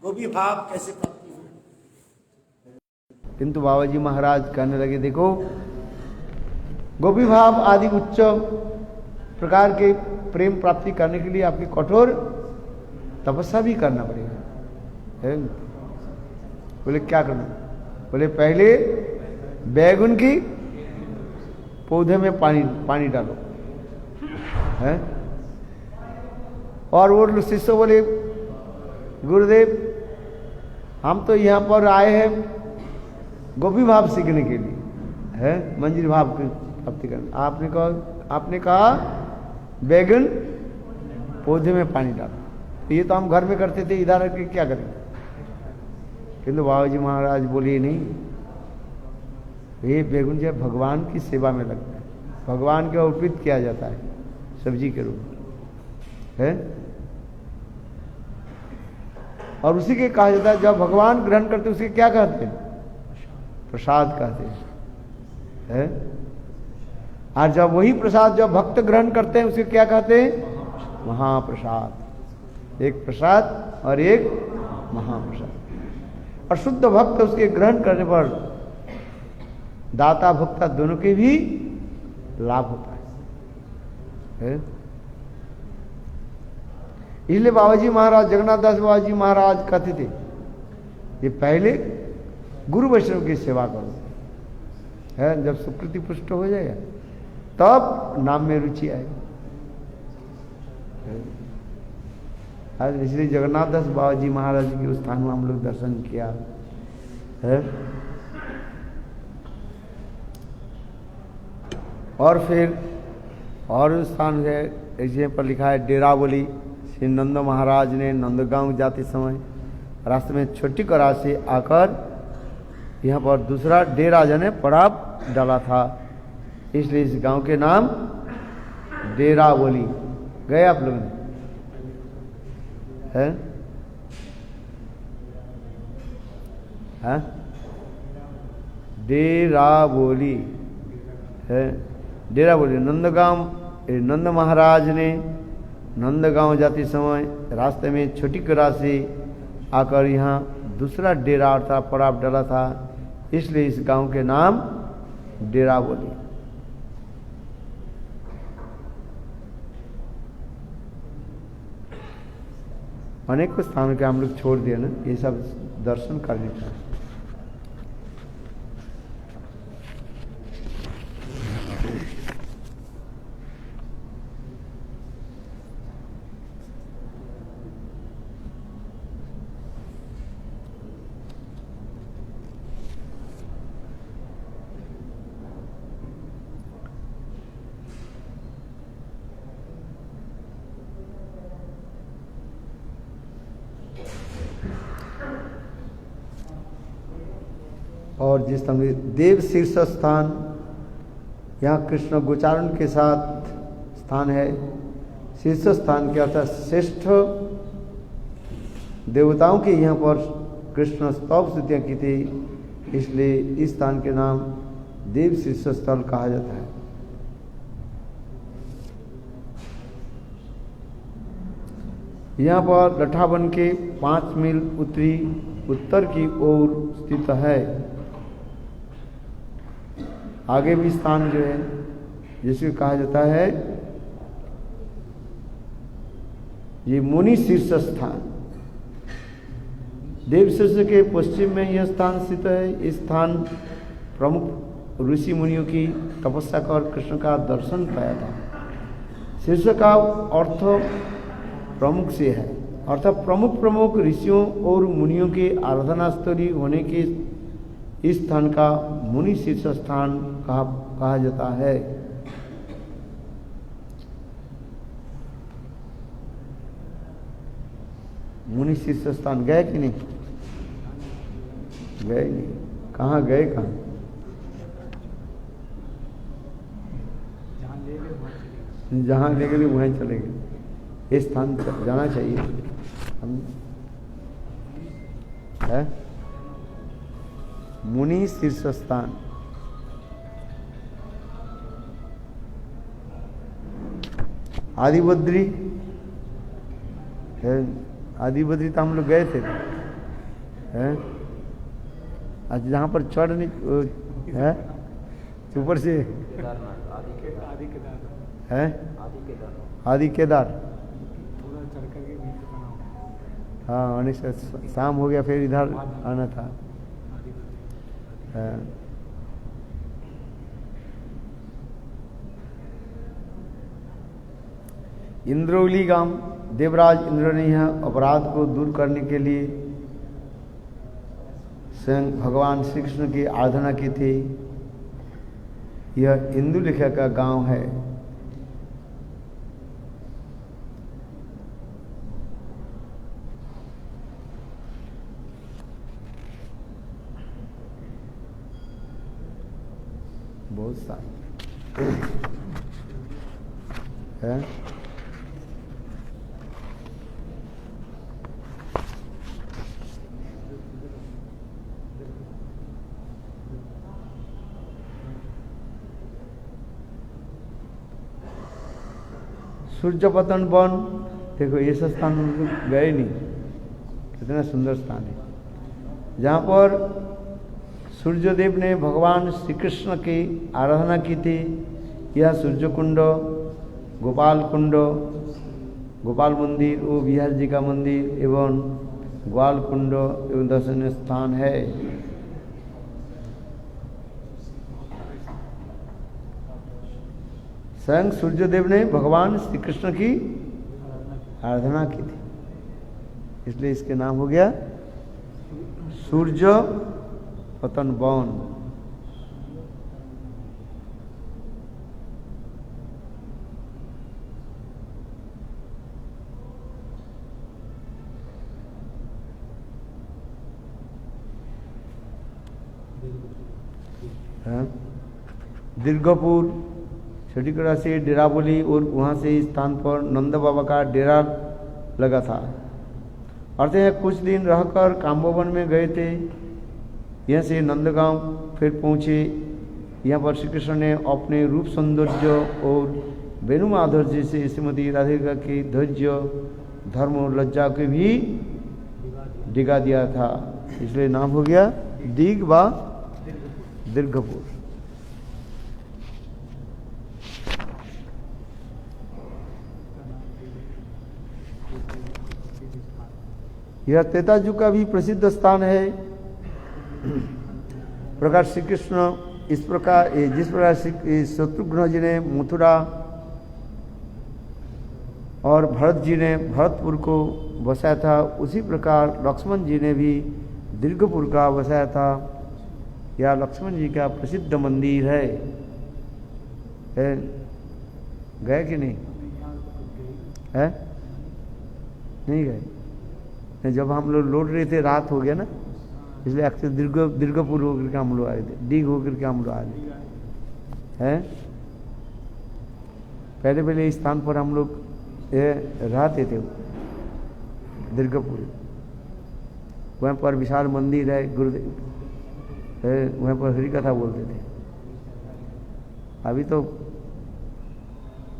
गोपी भाव कैसे प्राप्ति हो। किंतु बाबा जी महाराज कहने लगे, देखो गोपी भाव आदि उच्च प्रकार के प्रेम प्राप्ति करने के लिए आपकी कठोर तपस्या भी करना पड़ेगा। है? बोले क्या करना? बोले पहले बैगुन की पौधे में पानी डालो। है? और वो शिष्य बोले, गुरुदेव हम तो यहाँ पर आए हैं गोपी भाव सीखने के लिए, है मंजिल भाव की प्राप्ति करने। आपने कहा बैगन पौधे में पानी डालो। तो ये तो हम घर में करते थे, इधर आके क्या करेंगे? किंतु बाबा जी महाराज बोले नहीं, ये बैगन जो है भगवान की सेवा में लगता है, भगवान के अर्पित किया जाता है सब्जी के रूप में। है? और उसी के कहा जाता है, जब भगवान ग्रहण करते उसे क्या कहते हैं? प्रसाद कहते हैं। है? और जब वही प्रसाद जब भक्त ग्रहण करते हैं उसे क्या कहते हैं? महाप्रसाद। एक प्रसाद और एक महाप्रसाद। और शुद्ध भक्त उसके ग्रहण करने पर दाता भक्ता दोनों के भी लाभ होता है। इसलिए बाबा जी महाराज, जगन्नाथ दास बाबा जी महाराज कहते थे, ये पहले गुरु वैष्णव की सेवा करो। है? जब सुकृति पुष्ट हो जाएगा तब नाम में रुचि आएगी। आज इसलिए जगन्नाथ दास बाबा जी महाराज के उस स्थान में हम लोग दर्शन किया है। और फिर और स्थान है, ऐसे पर लिखा है डेरावली। श्री नंद महाराज ने नंदगांव जाते समय रास्ते में छोटी करा से आकर यहाँ पर दूसरा डेरा जने पड़ाव डाला था, इसलिए इस गांव के नाम डेरावली। गए आप लोग ने? है? है? डेरावली है। डेरावली नंदगांव। नंद महाराज ने नंदगांव जाते समय रास्ते में छोटी करा से आकर यहाँ दूसरा डेरा अर्थात पड़ाव डाला था, इसलिए इस गांव के नाम डेरावली। अनेक स्थानों के हम लोग छोड़ दिए ना, ये सब दर्शन करने का। और जिस समय देव शीर्ष स्थान, यहाँ कृष्ण गोचारण के साथ स्थान है। शीर्ष स्थान के अर्थात श्रेष्ठ देवताओं के यहाँ पर कृष्ण स्तव स्तुतियाँ की थी, इसलिए इस स्थान के नाम देव शीर्ष स्थल कहा जाता है। यहाँ पर लठावन के 5 मील उत्तर की ओर स्थित है। आगे भी स्थान जो है जिसे कहा जाता है ये मुनि शीर्ष स्थान। देव शीर्ष के पश्चिम में यह स्थान स्थित है। इस स्थान प्रमुख ऋषि मुनियों की तपस्या कर कृष्ण का दर्शन पाया था। शीर्ष का अर्थ प्रमुख से है, अर्थात प्रमुख ऋषियों और मुनियों के आराधना स्थली होने के इस स्थान का मुनि शीर्ष स्थान कहा जाता है। मुनि शीर्ष स्थान गए कि नहीं? गए नहीं। कहाँ गए? कहाँ? जहाँ ले गए वहीं चले गए। इस स्थान पर जाना चाहिए हम है। मुनि शीर्ष स्थान आदिबद्री है। आदिबद्री तो हम लोग गए थे। है। अच्छा, जहाँ पर चढ़ नहीं है ऊपर से है, आदि केदार। हाँ, आने से शाम हो गया, फिर इधर आना था। इंद्रौली गांव, देवराज इंद्र ने यह अपराध को दूर करने के लिए स्वयं भगवान श्री कृष्ण की आराधना की थी। यह इंदुलेखा का गांव है। बहुत सारे है। सूर्यपतन वन, देखो ये सब स्थान गए नहीं, कितना सुंदर स्थान है जहाँ पर सूर्यदेव ने भगवान श्री कृष्ण की आराधना की थी। यह सूर्य कुंड, गोपाल कुंड, गोपाल मंदिर और बिहार जी का मंदिर एवं ग्वाल कुंड एवं दर्शनीय स्थान है। स्वयं सूर्यदेव ने भगवान श्री कृष्ण की आराधना की थी, इसलिए इसके नाम हो गया सूर्य पतन वन। दीर्घपुर छठीकड़ा से डेराबोली और वहाँ से इस स्थान पर नंद बाबा का डेरा लगा था। अर्थ है कुछ दिन रहकर काम्बोवन में गए थे। यहाँ से नंदगांव फिर पहुँचे। यहाँ पर श्री कृष्ण ने अपने रूप सौंदर्य और वेणु माधुर्य से श्रीमती राधिका की धैर्य, धर्म और लज्जा को भी डिगा दिया था, इसलिए नाम हो गया दीघ व दीर्घपुर। यह त्रेतायुग का भी प्रसिद्ध स्थान है। प्रकार श्री कृष्ण इस प्रकार जिस प्रकार शत्रुघ्न जी ने मथुरा और भरत जी ने भरतपुर को बसाया था, उसी प्रकार लक्ष्मण जी ने भी दीर्घपुर का बसाया था। यह लक्ष्मण जी का प्रसिद्ध मंदिर है। गए कि नहीं? है नहीं गए? जब हम लोग लौट रहे थे रात हो गया ना, इसलिए अक्सर दीर्घपुर होकर के हम लोग आए थे, दीघ होकर के हम लोग आए थे। हैं पहले इस स्थान पर हम लोग रहते थे, दीर्घपुर। वहाँ पर विशाल मंदिर है, गुरुदेव वहाँ पर हरि कथा बोलते थे। अभी तो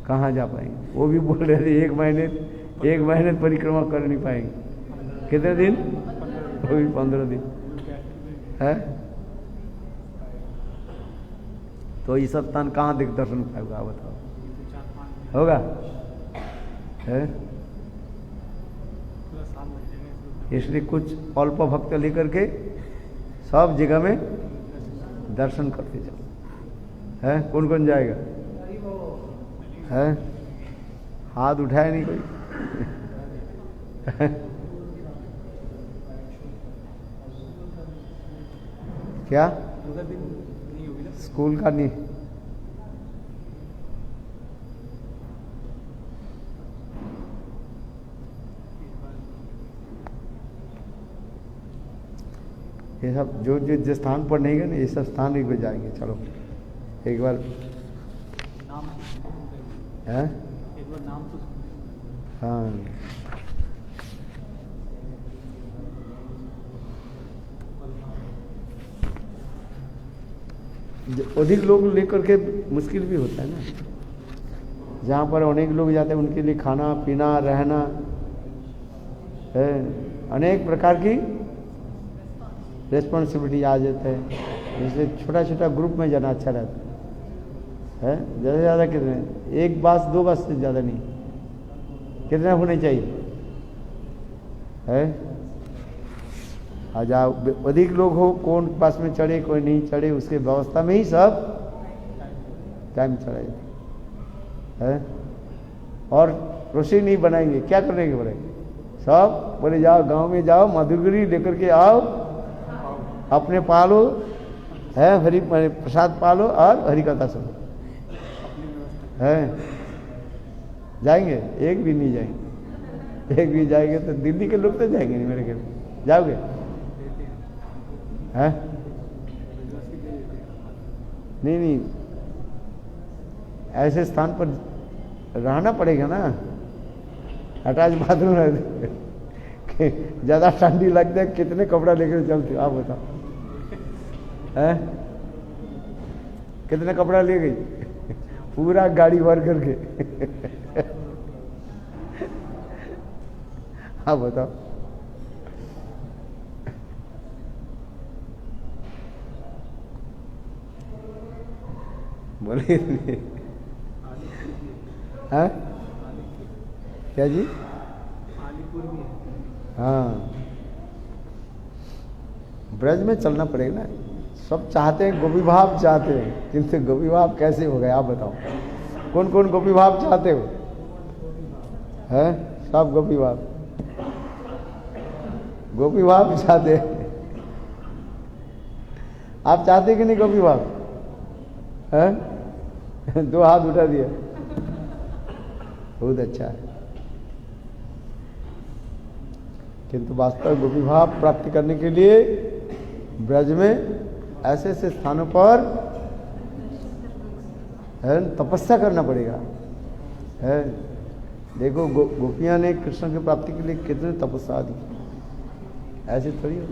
कहाँ जा पाएंगे, वो भी बोल रहे थे एक महीने परिक्रमा कर नहीं पाएंगे। कितने दिन? वो भी 15 दिन है। तो ये सब स्थान कहाँ देख दर्शन पाएगा बताओ? होगा है? इसलिए कुछ अल्प भक्त लेकर के सब जगह में दर्शन करते जाओ। है कौन कौन जाएगा? है हाथ उठाया नहीं कोई? क्या स्कूल का नहीं? ये सब जो जिस स्थान पर नहीं गए ना, ये सब स्थान भी जाएंगे। चलो एक बार नाम है? एक बार नाम तो हाँ। अधिक लोग लेकर के मुश्किल भी होता है ना। जहाँ पर अनेक लोग जाते हैं उनके लिए खाना पीना रहना है, अनेक प्रकार की रिस्पॉन्सिबिलिटी आ जाता है, इसलिए छोटा छोटा ग्रुप में जाना अच्छा रहता है। ज़्यादा से ज़्यादा कितने, एक बस दो बस से ज़्यादा नहीं, कितने होने चाहिए है। आज अधिक लोग हो, कौन बस में चढ़े कोई नहीं चढ़े, उसके व्यवस्था में ही सब टाइम चला जाता है। और रसोई नहीं बनाएंगे, क्या करने के बोले, सब बोले जाओ गांव में जाओ, मधुगिरी लेकर के आओ, अपने पालो है, हरि प्रसाद पालो और हरि कथा सुनो है। जाएंगे, एक भी नहीं जाएंगे, एक भी जाएंगे तो दिल्ली के लोग तो जाएंगे नहीं मेरे ख्याल। जाओगे हैं? नहीं नहीं, ऐसे स्थान पर रहना पड़ेगा ना, अटैच बाथरूम रहते, ज्यादा ठंडी लगता है, कितने कपड़ा लेकर चलते हो आप बताओ हैं? कितने कपड़ा ले गई, पूरा गाड़ी भर करके आप बताओ। बोले हाँ क्या जी? हाँ, ब्रज में चलना पड़ेगा ना। सब चाहते हैं, गोपी भाव चाहते हैं, किंतु गोपी भाव कैसे हो गए आप बताओ। कौन कौन गोपी भाव चाहते हो? हैं? सब गोपी भाव, गोपी भाव चाहते हैं। आप चाहते कि नहीं गोपी भाव? हैं? दो हाथ उठा दिया, बहुत अच्छा है। किंतु वास्तव गोपी भाव प्राप्ति करने के लिए ब्रज में ऐसे ऐसे स्थानों पर है तपस्या करना पड़ेगा है। देखो गोपियां ने कृष्ण की प्राप्ति के लिए कितने तपस्या दी, ऐसे थोड़ी हो।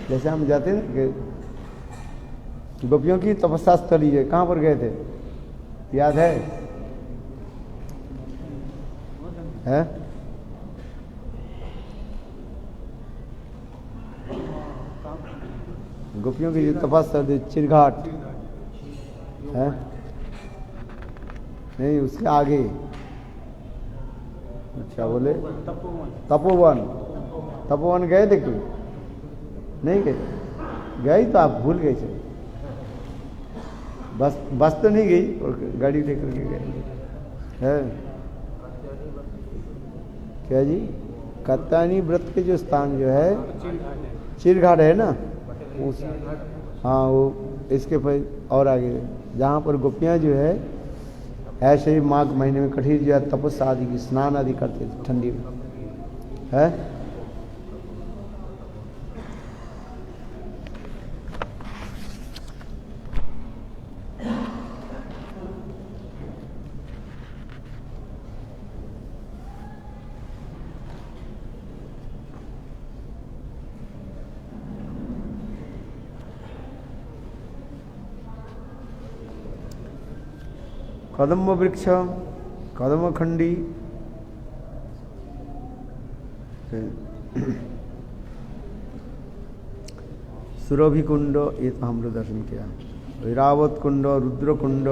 जैसे हम जाते हैं कि गोपियों की तपस्या स्थली है, कहाँ पर गए थे याद है? है? गोपियों की जो तपस्या चिरघाट है, नहीं उसके आगे, अच्छा बोले तपोवन। तपोवन गए थे क्यों नहीं गए? गई तो आप भूल गए थे, बस तो नहीं गई, और गाड़ी लेकर के गए है। क्या जी? कत्यानी व्रत के जो स्थान जो है चिरघाट है ना, उस हाँ वो इसके पर और आगे, जहाँ पर गोपियाँ जो है ऐसे ही माघ महीने में कठिन जो है तपस्या आदि की स्नान आदि करते थे ठंडी में है। कदम्ब वृक्ष, कदम्ब खंडी, सुरभि कुंड, ये तो हम लोग दर्शन किया। ऐरावत कुंड, रुद्र कुंड,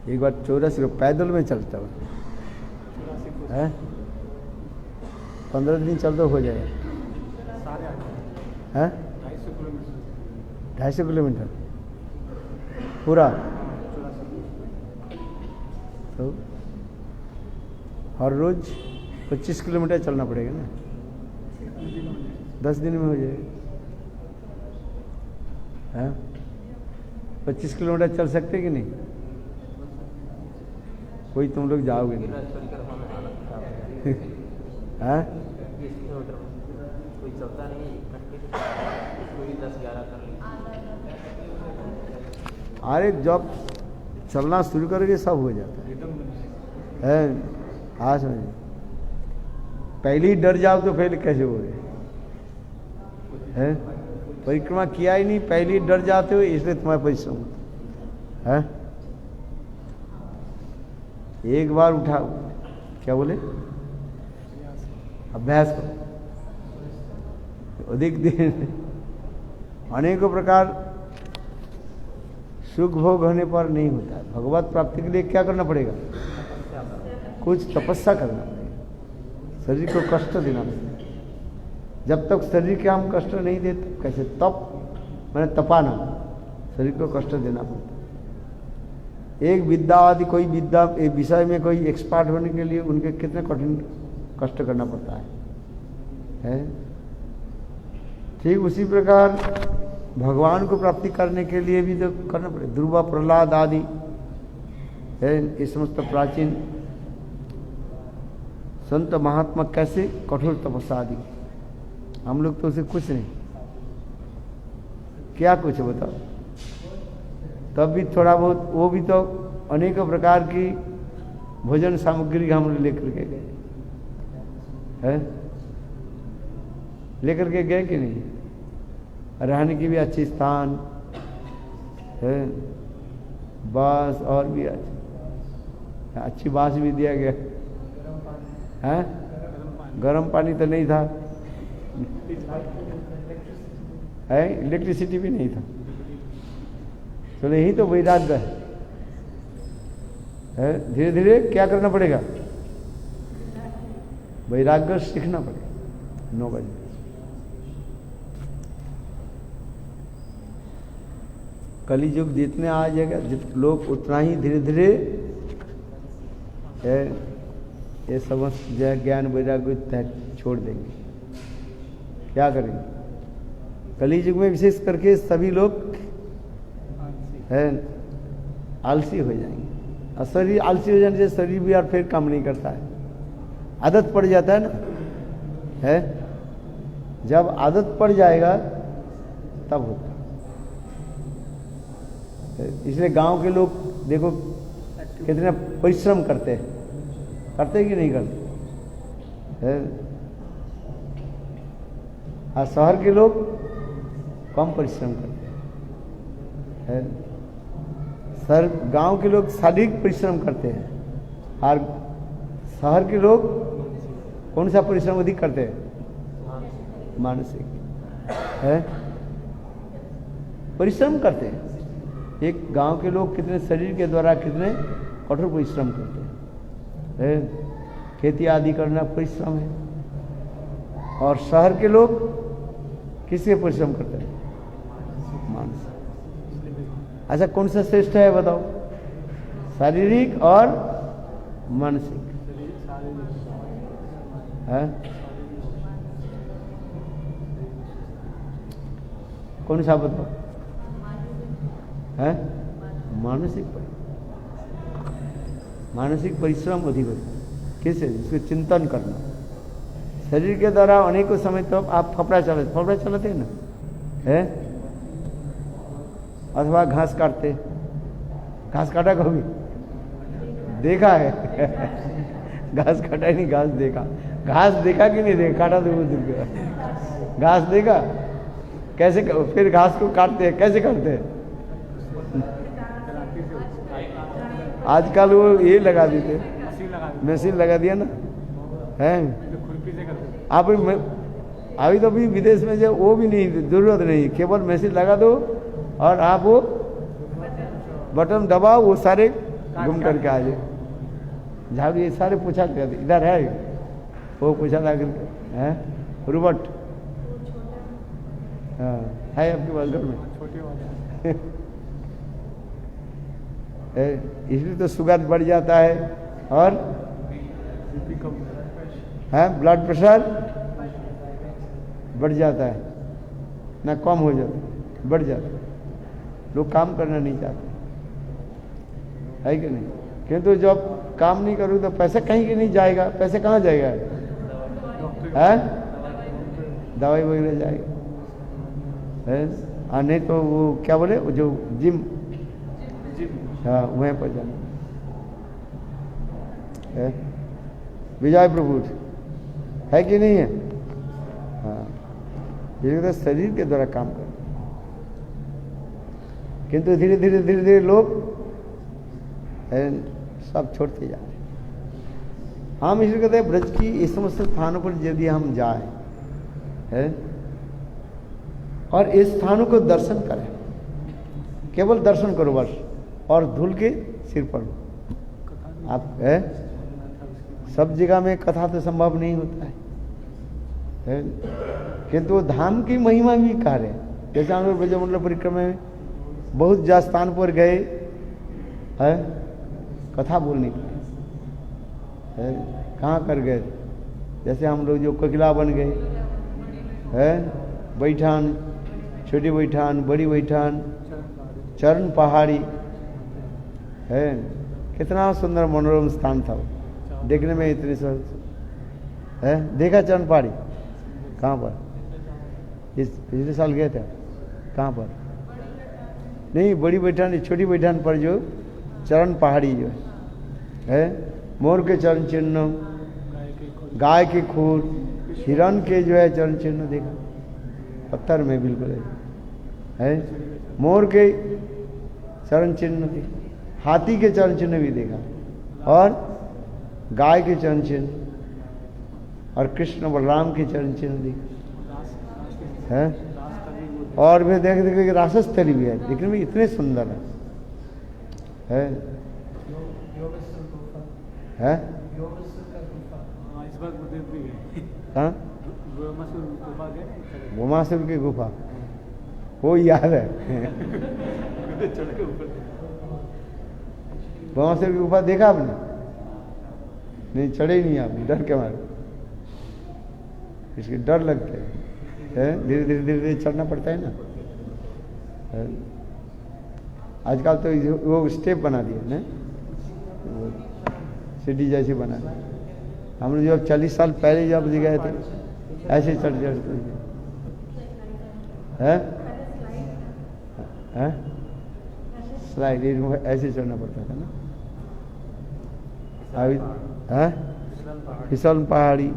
एक बार 84 को पैदल में चलता हूँ है, 15 दिन चल तो हो जाएगा है। 250 किलोमीटर पूरा, तो हर रोज 25 किलोमीटर चलना पड़ेगा ना, 10 दिन में हो जाएगा है। 25 किलोमीटर चल सकते कि नहीं? कोई तुम लोग जाओगे नहीं। हाँ? कोई चलता नहीं, कोई 10-11 कर ले। अरे जब चलना शुरू करोगे सब हो जाता है। हाँ समझिए, पहले ही डर जाओ तो फिर कैसे हो गए? परिक्रमा किया ही नहीं, पहले ही डर जाते हो, इसलिए तुम्हारा परिश्रम है। एक बार उठाओ, क्या बोले, अभ्यास करो, अधिक दिन अनेकों प्रकार सुख भोग होने पर नहीं होता है। भगवत प्राप्ति के लिए क्या करना पड़ेगा? कुछ तपस्या करना पड़ेगा, शरीर को कष्ट देना पड़ेगा। जब तक शरीर के हम कष्ट नहीं देते, कैसे तप मैंने तपाना, शरीर को कष्ट देना पड़ता। एक विद्यावादी कोई विद्या एक विषय में कोई एक्सपर्ट होने के लिए उनके कितने कठिन कष्ट करना पड़ता है? ठीक उसी प्रकार भगवान को प्राप्ति करने के लिए भी तो करना पड़े। ध्रुव, प्रहलाद आदि है, ये समस्त प्राचीन संत महात्मा कैसे कठोर तपस्या आदि। हम लोग तो उसे कुछ नहीं, क्या कुछ बताओ। तब भी थोड़ा बहुत, वो भी तो अनेकों प्रकार की भोजन सामग्री हम लोग लेकर के गए हैं, लेकर के गए कि नहीं? रहने की भी अच्छी स्थान है, बास और भी अच्छी बास भी दिया गया है। गर्म पानी तो नहीं था, है इलेक्ट्रिसिटी भी नहीं था। चलो यही तो वैराग्य है। धीरे धीरे क्या करना पड़ेगा? वैराग्य सीखना पड़ेगा। 9 बजे कली युग जितने आ जाएगा लोग उतना ही धीरे धीरे ये समस्त ज्ञान वैराग्य छोड़ देंगे। क्या करेंगे? कली युग में विशेष करके सभी लोग आलसी हो जाएंगे, और शरीर आलसी हो जाने से शरीर भी और फिर काम नहीं करता है, आदत पड़ जाता है ना। है जब आदत पड़ जाएगा तब होता है। इसलिए गांव के लोग देखो कितने परिश्रम करते हैं, करते कि नहीं करते है? और शहर के लोग कम परिश्रम करते हैं। सर गांव के लोग शारीरिक परिश्रम करते हैं, और शहर के लोग कौन सा परिश्रम अधिक करते हैं? मानसिक है, परिश्रम करते हैं। एक गांव के लोग कितने शरीर के द्वारा कितने कठोर परिश्रम करते हैं, खेती आदि करना परिश्रम है। और शहर के लोग किसके परिश्रम करते हैं? मानसिक। अच्छा कौन सा श्रेष्ठ है बताओ? शारीरिक और मानसिक है? कौन सा बताओ? है मानसिक परिश्रम अधिक होता है। किससे? इसको चिंतन करना। शरीर के द्वारा अनेकों समय तो आप फफड़ा चलाते हैं ना, है? अथवा घास काटते, घास काटा कभी देखा है? घास काटा नहीं, घास देखा। घास देखा कि नहीं देखा? काटा तो दूर, घास देखा कैसे? फिर घास को काटते हैं, कैसे करते हैं? आजकल वो ये लगा देते, मशीन लगा दिया ना, है? आप अभी तो भी विदेश में जो वो भी नहीं, जरूरत नहीं, केवल मशीन लगा दो और आप वो बटन दबाओ, वो सारे घूम करके आ जाए। झाड़ू ये सारे पूछा करते, इधर है वो पूछा ला करके, है रोबोट? हाँ है आपके पास घर में? इसलिए तो शुगर बढ़ जाता है, और है ब्लड प्रेशर बढ़ जाता है ना, कम हो जाता है, बढ़ जाता है। लोग काम करना नहीं चाहते, है कि नहीं? किंतु जब काम नहीं करूँ तो पैसे कहीं के नहीं जाएगा, पैसे कहाँ जाएगा? है दवाई वगैरह जाएगा है, और नहीं तो वो क्या बोले वो जो जिम, हाँ वहीं पर जाना है। विजय प्रभु है कि नहीं है? हाँ, ये तो शरीर के द्वारा काम कर, किंतु धीरे धीरे धीरे धीरे लोग सब छोड़ते जा रहे हैं। हम इसलिए कहते हैं ब्रज की इस समस्त स्थानों पर यदि हम जाए है और इस स्थानों को दर्शन करें, केवल दर्शन करो बस, और धूल के सिर पर आप है। सब जगह में कथा तो संभव नहीं होता है, किंतु वो धाम की महिमा भी कह रहे हैं। जैसे हम लोग ब्रजमंडल परिक्रमा में बहुत जा स्थान पर गए है कथा बोलने के लिए, कहाँ कर गए? जैसे हम लोग जो कोकिला बन गए है, बैठान, छोटी बैठान, बड़ी बैठान, चरण पहाड़ी है, कितना सुंदर मनोरम स्थान था वो, देखने में इतनी सुंदर है। देखा चरण पहाड़ी कहाँ पर? इस पिछले साल गए थे, कहाँ पर? नहीं, बड़ी बैठान, छोटी बैठान पर जो चरण पहाड़ी जो है, मोर के चरण चिन्ह, गाय के खूर, हिरण के जो है चरण चिन्ह देखा, पत्थर में बिल्कुल है। मोर के चरण चिन्ह देखा, हाथी के चरण चिन्ह भी देखा, और गाय के चरण चिन्ह, और कृष्ण बलराम के चरण चिन्ह देखा है। और भी देख देख रासस्थली भी है, देखने में इतने सुंदर है। है कहाँ? भोमासुर की गुफा, वो याद है। भोमासुर की गुफा देखा आपने? नहीं, चढ़े ही नहीं आपने, डर के मारे, इसके डर लगते हैं। धीरे धीरे धीरे धीरे चढ़ना पड़ता है ना। आजकल तो वो स्टेप बना दिए ना, सीढ़ी जैसी बना दी। हम लोग जब 40 साल पहले जब गए थे ऐसे चढ़ चढ़ते हैं, स्लाइड ऐसे चढ़ना पड़ता था ना। अभी है फिसल पहाड़ी,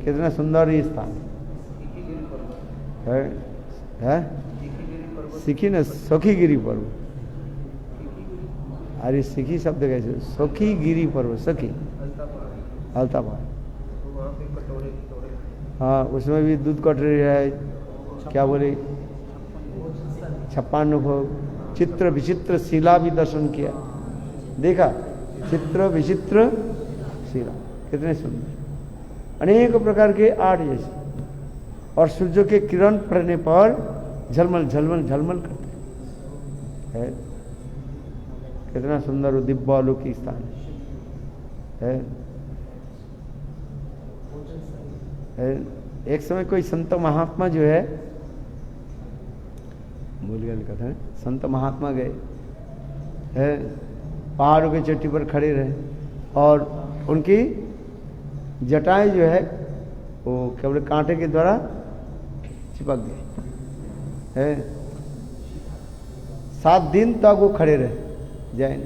कितना सुंदर ये स्थान है। सीखी न सखी गिरी पर्व, अरे सीखी शब्द कैसे? सखी गिरी पर्व, सखी अलता पहाड़, हाँ उसमें भी दूध कटोरी है, क्या बोले, छप्पानुभव, चित्र विचित्र शिला भी दर्शन किया, देखा चित्र विचित्र शिला कितने सुंदर, अनेक प्रकार के आर्ट जैसे, और सूर्य के किरण पड़ने पर झलमल झलमल झलमल करते हैं। कितना सुंदर दिव्य अलौकिक स्थान है। एक समय कोई संत महात्मा जो है, भूल गया कथा है, संत महात्मा गए है, पहाड़ों की चोटी पर खड़े रहे, और उनकी जटाएं जो है वो केवल कांटे के द्वारा चिपक गए है। 7 दिन तक वो खड़े रहे जैन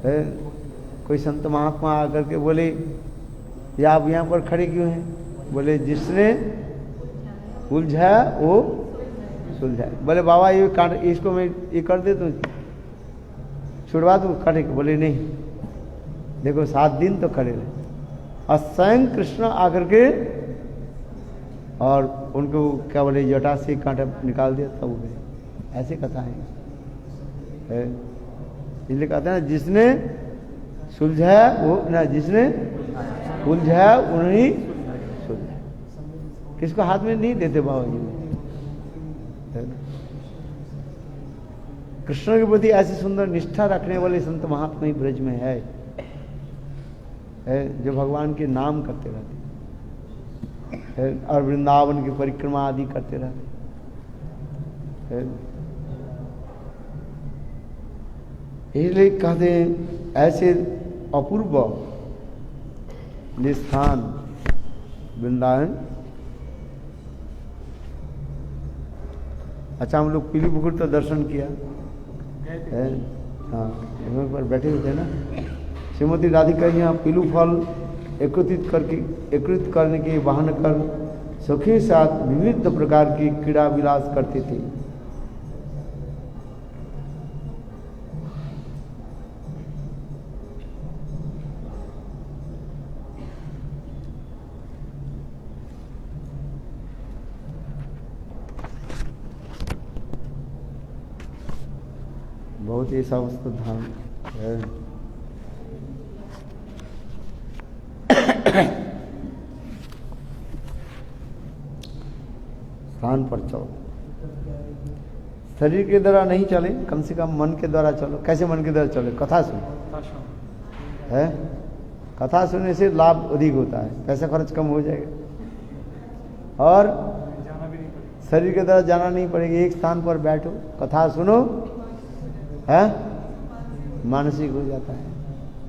है। कोई संत महात्मा आकर के बोले, ये आप यहाँ पर खड़े क्यों हैं? बोले जिसने उलझाया वो सुलझाया। बोले बाबा ये काट, इसको मैं ये कर दे तो छुड़वा दूँ काटे? बोले नहीं, देखो 7 दिन तो खड़े रहे, और स्वयं कृष्ण आकर के और उनको क्या बोले जटा से कांटा निकाल दिया तब गए। ऐसे कथा है, इसलिए कहते हैं जिसने सुलझाया वो ना, जिसने उलझाया उन्हीं सुलझाया। किसको हाथ में नहीं देते बाबा जी, कृष्ण के प्रति ऐसी सुंदर निष्ठा रखने वाले संत महात्मा ही ब्रज में है, जो भगवान के नाम करते रहते और वृंदावन की परिक्रमा आदि करते रहते। इसलिए कहते हैं ऐसे अपूर्व स्थान वृंदावन। अच्छा, हम लोग पीली पुकुर तो दर्शन किया है। हाँ, यहाँ पर बैठे हुए थे ना, श्रीमती राधिका यहाँ पीलू फल एकत्रित करने के वाहन कर सखी के साथ विविध प्रकार की क्रीड़ा विलास करते थे। बहुत ही समस्त धाम है। स्थान पर चलो, शरीर के द्वारा नहीं चले, कम से कम मन के द्वारा चलो। कैसे मन के द्वारा चले? कथा सुनो है। कथा सुनने से लाभ अधिक होता है, पैसा खर्च कम हो जाएगा और शरीर के द्वारा जाना नहीं पड़ेगा। एक स्थान पर बैठो, कथा सुनो, है मानसिक हो जाता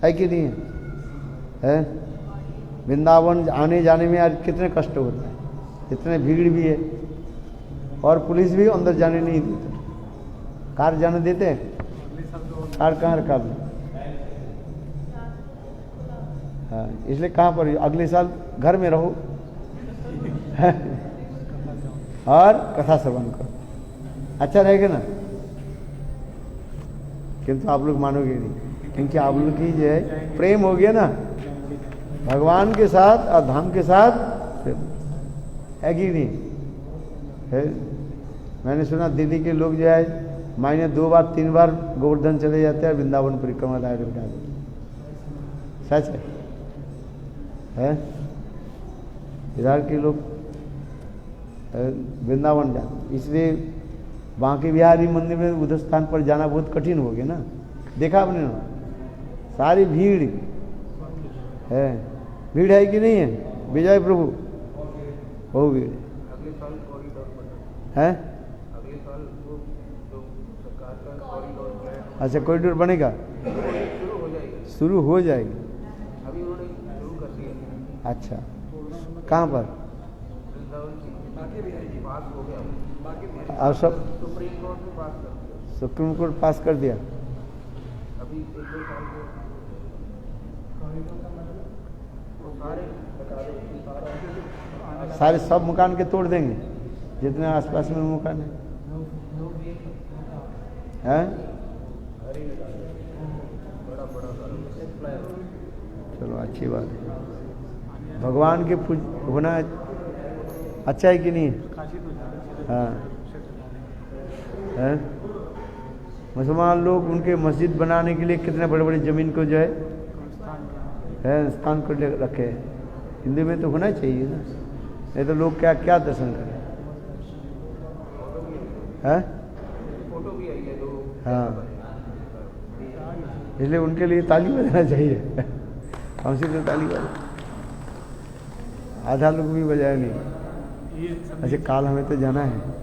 है कि नहीं है? वृंदावन आने जाने में आज कितने कष्ट होता है, इतने भीड़ भी है और पुलिस भी अंदर जाने नहीं देते। कार जाने देते हैं? कार कहाँ रखा? हाँ, इसलिए कहाँ पर अगले साल घर में रहो और कथा श्रवण करो, अच्छा रहेगा ना। किंतु आप लोग मानोगे नहीं, क्योंकि आप लोग की जो है प्रेम हो गया ना भगवान के साथ और धाम के साथ, है कि नहीं है? मैंने सुना दिल्ली के लोग जो है महीने 2 बार 3 बार गोवर्धन चले जाते हैं, वृंदावन परिक्रमा लाए बिठा देते। सच है? इधर के लोग वृंदावन जाते, इसलिए बांके बिहारी मंदिर में उधर स्थान पर जाना बहुत कठिन हो गया ना। देखा आपने ना, सारी भीड़ है। भीड़ है कि नहीं है? विजय प्रभु, बहुत भीड़ अगले साल कॉरिडोर है। अगले साल वो जो सरकार का कॉरिडोर प्लान, अच्छा, कॉरिडोर बनेगा, शुरू हो जाएगा। शुरू हो जाएगी। अभी उन्होंने शुरू कर दिया। अच्छा, कहाँ पर? वृंदावन की पास हो गया, और सब सुप्रीम कोर्ट में पास कर दिया। सुप्रीम कोर्ट पास कर दिया। अभी 1-2 साल में वो सारे बता रहे, सारे सब मकान के तोड़ देंगे जितने आसपास में मकान है। चलो, अच्छी बात है। भगवान के पूज होना अच्छा है कि नहीं? हाँ है। मुसलमान लोग उनके मस्जिद बनाने के लिए कितने बड़े बड़े जमीन को जो है स्थान को रखे हैं। हिंदू में तो होना चाहिए ना, नहीं तो लोग क्या क्या दर्शन करें। है? फोटो भी आई है जो, हाँ, इसलिए उनके लिए ताली बजाना चाहिए। हमसे तो ताली बजा, आधा लोग भी बजाया नहीं। अच्छा, काल हमें तो जाना है।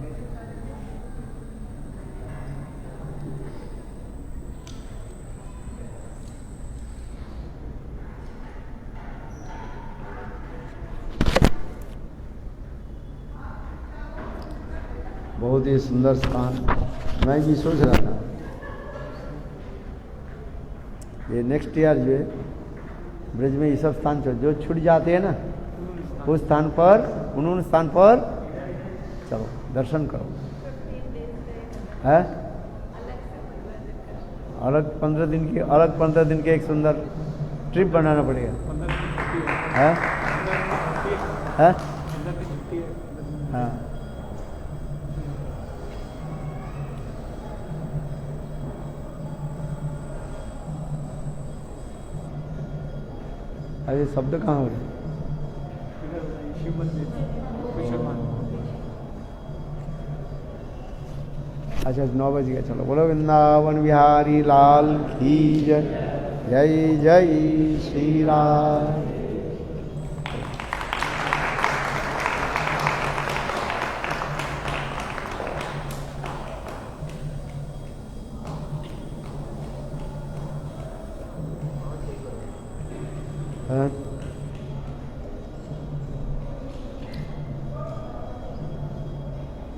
बहुत ही सुंदर स्थान, मैं भी सोच रहा था ये नेक्स्ट ईयर जो है ब्रज में ये सब स्थान जो छूट जाते हैं ना, उस स्थान पर, उन्होंने स्थान पर चलो दर्शन करो। है अलग 15 दिन की, अलग 15 दिन के एक सुंदर ट्रिप बनाना पड़ेगा। है? है? हाँ, अरे शब्द कहाँ हो रहे? अच्छा, 9 बज गया। चलो, बोलो वृंदावन बिहारी लाल की जय। जय जय श्री राम।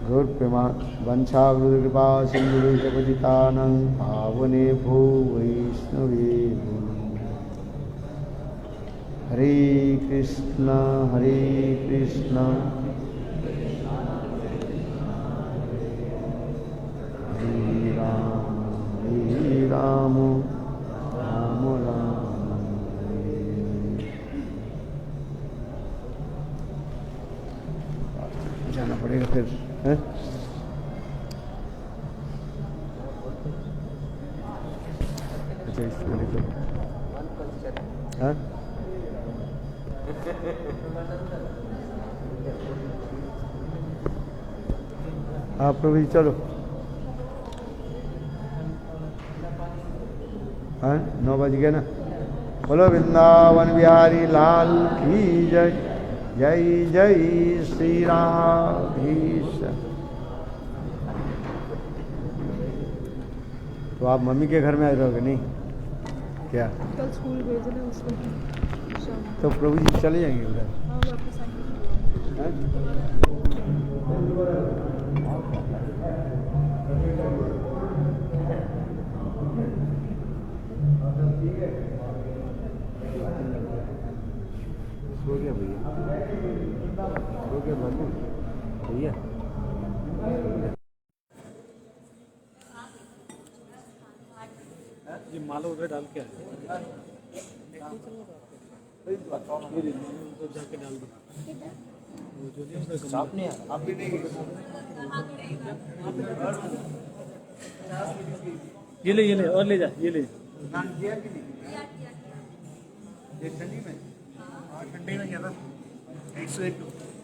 गुरुप्रेमा वंशावृकृपा सिन्धुपतितानं पावने भो वैष्णवे हरे कृष्ण हरे कृष्ण हरे राम राम राम जाना पड़ेगा फिर है? अच्छा इसमें लिखो हाँ? हाँ प्रभु जी चलो हाँ 9 बज गया ना। बोलो वृंदावन बिहारी लाल की जय जय जय श्री राधेश। तो आप मम्मी के घर में आ रहोगे नहीं क्या? कल स्कूल भेजना उसको शाम तो प्रभु जी चले जाएंगे उधर हाँ वापस आएंगे। हैं? सो गया भैया सो गया बाबू भैया ये माला उधर डाल के आए जाके डाल दो साफ नहीं आ रहा आप भी नहीं ये ले और ले जा ये ले स्नान किया कि नहीं ये ठंडी में हाँ ठंडी में क्या था 101